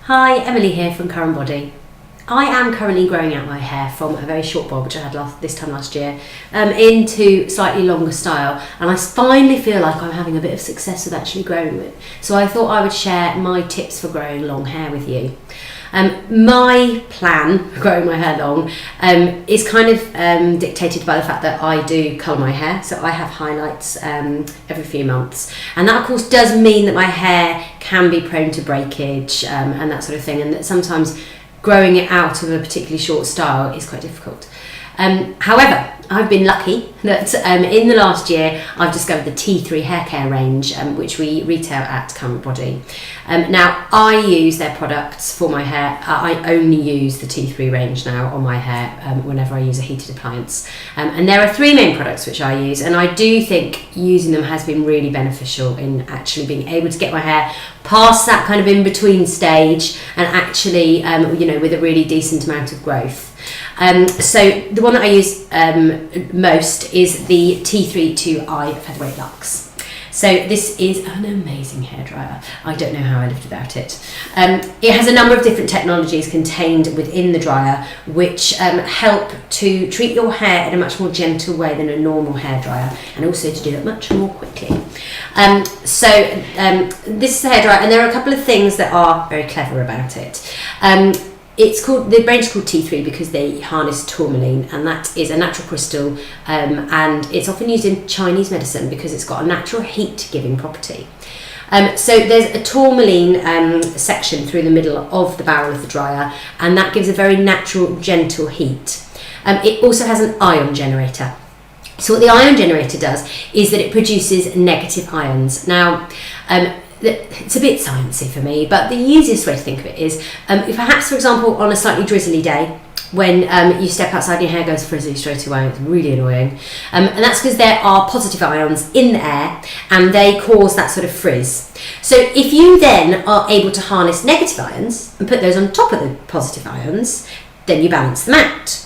Hi, Emily here from CurrentBody. I am currently growing out my hair from a very short bob, which I had this time last year, into slightly longer style, and I finally feel like I'm having a bit of success with actually growing it. So I thought I would share my tips for growing long hair with you. My plan for growing my hair long is kind of dictated by the fact that I do colour my hair, so I have highlights every few months, and that of course does mean that my hair can be prone to breakage and that sort of thing, and that sometimes growing it out of a particularly short style is quite difficult. However, I've been lucky that in the last year I've discovered the T3 haircare range, which we retail at CurrentBody. Now I use their products for my hair. I only use the T3 range now on my hair whenever I use a heated appliance. And there are three main products which I use, and I do think using them has been really beneficial in actually being able to get my hair past that kind of in-between stage and actually, with a really decent amount of growth. So the one that I use most is the T3 Featherweight Luxe. So this is an amazing hairdryer. I don't know how I lived without it. It has a number of different technologies contained within the dryer which help to treat your hair in a much more gentle way than a normal hairdryer, and also to do it much more quickly. This is the hairdryer, and there are a couple of things that are very clever about it. The range is called T3 because they harness tourmaline, and that is a natural crystal, and it's often used in Chinese medicine because it's got a natural heat-giving property. So there's a tourmaline section through the middle of the barrel of the dryer, and that gives a very natural, gentle heat. It also has an ion generator. So what the ion generator does is that it produces negative ions. Now, it's a bit sciencey for me, but the easiest way to think of it is if perhaps, for example, on a slightly drizzly day, when you step outside and your hair goes frizzy straight away, it's really annoying. And that's because there are positive ions in the air and they cause that sort of frizz. So if you then are able to harness negative ions and put those on top of the positive ions, then you balance them out.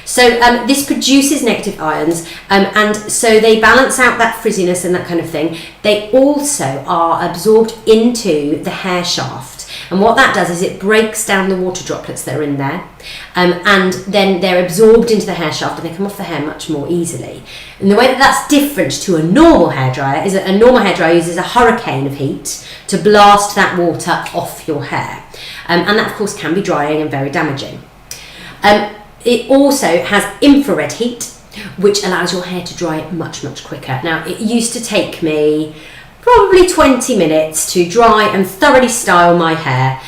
So this produces negative ions, and so they balance out that frizziness and that kind of thing. They also are absorbed into the hair shaft, and what that does is it breaks down the water droplets that are in there, and then they're absorbed into the hair shaft and they come off the hair much more easily. And the way that that's different to a normal hairdryer is that a normal hairdryer uses a hurricane of heat to blast that water off your hair, and that of course can be drying and very damaging. It also has infrared heat, which allows your hair to dry much, much quicker. Now, it used to take me probably 20 minutes to dry and thoroughly style my hair.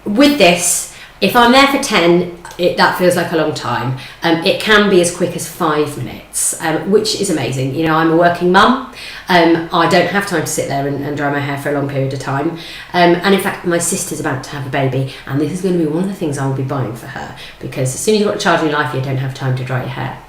With this, if I'm there for 10, that feels like a long time. It can be as quick as 5 minutes, which is amazing. You know, I'm a working mum. I don't have time to sit there and dry my hair for a long period of time. And in fact, my sister's about to have a baby, and this is going to be one of the things I will be buying for her, because as soon as you've got a child in your life, you don't have time to dry your hair.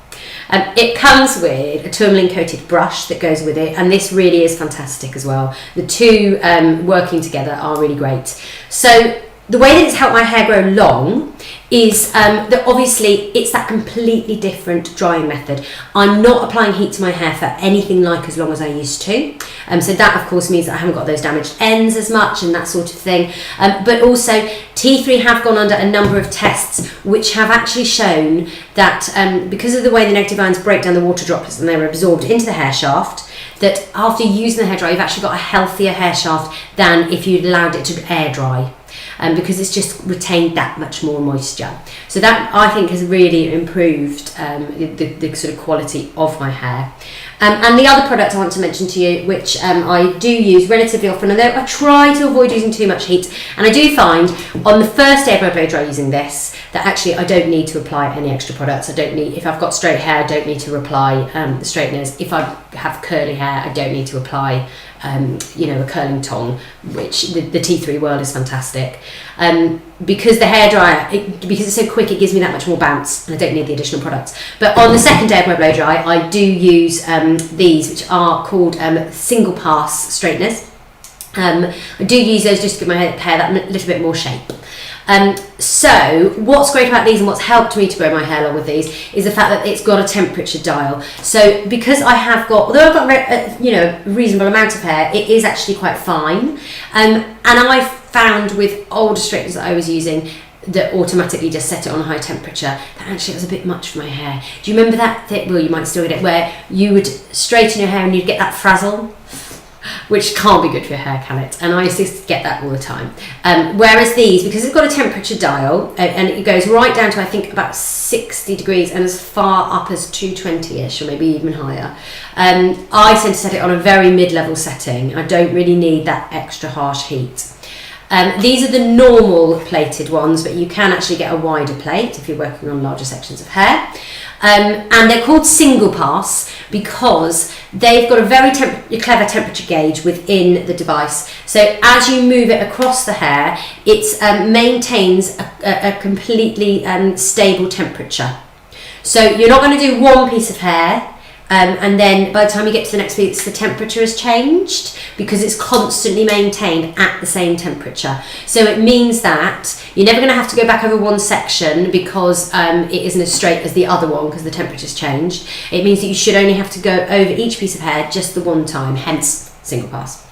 It comes with a tourmaline coated brush that goes with it, and this really is fantastic as well. The two working together are really great. So the way that it's helped my hair grow long is that obviously it's that completely different drying method. I'm not applying heat to my hair for anything like as long as I used to. So that of course means that I haven't got those damaged ends as much and that sort of thing. But also T3 have gone under a number of tests which have actually shown that because of the way the negative ions break down the water droplets and they're absorbed into the hair shaft, that after using the hairdryer you've actually got a healthier hair shaft than if you'd allowed it to air dry. Because it's just retained that much more moisture. So that, I think, has really improved the sort of quality of my hair. And the other product I want to mention to you, which I do use relatively often, although I try to avoid using too much heat, and I do find on the first day of my blow dry using this, that actually I don't need to apply any extra products. If I've got straight hair, I don't need to apply the straighteners. If I have curly hair, I don't need to apply a curling tong, which the T3 world is fantastic. Because the hairdryer, because it's so quick, it gives me that much more bounce, and I don't need the additional products. But on the second day of my blow dry, I do use these, which are called single pass straighteners. I do use those just to give my hair that little bit more shape. So what's great about these and what's helped me to grow my hair long with these is the fact that it's got a temperature dial. So because I have got, although I've got a reasonable amount of hair, it is actually quite fine. And I found with older straighteners that I was using that automatically just set it on high temperature, that actually it was a bit much for my hair. Do you remember that thing, well, you might still get it, where you would straighten your hair and you'd get that frazzle? Which can't be good for your hair, can it? And I used to get that all the time. Whereas these, because it's got a temperature dial, and it goes right down to, I think, about 60 degrees and as far up as 220-ish, or maybe even higher. I tend to set it on a very mid-level setting. I don't really need that extra harsh heat. These are the normal plated ones, but you can actually get a wider plate if you're working on larger sections of hair. And they're called single pass because they've got a very clever temperature gauge within the device. So as you move it across the hair, it maintains a completely stable temperature. So you're not going to do one piece of hair and then by the time you get to the next piece, the temperature has changed because it's constantly maintained at the same temperature. So it means that you're never going to have to go back over one section because it isn't as straight as the other one because the temperature's changed. It means that you should only have to go over each piece of hair just the one time, hence single pass.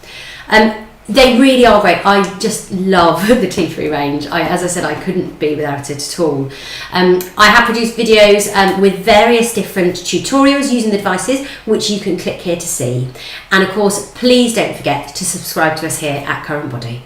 They really are great. I just love the T3 range. As I said, I couldn't be without it at all. I have produced videos with various different tutorials using the devices, which you can click here to see. And of course, please don't forget to subscribe to us here at CurrentBody.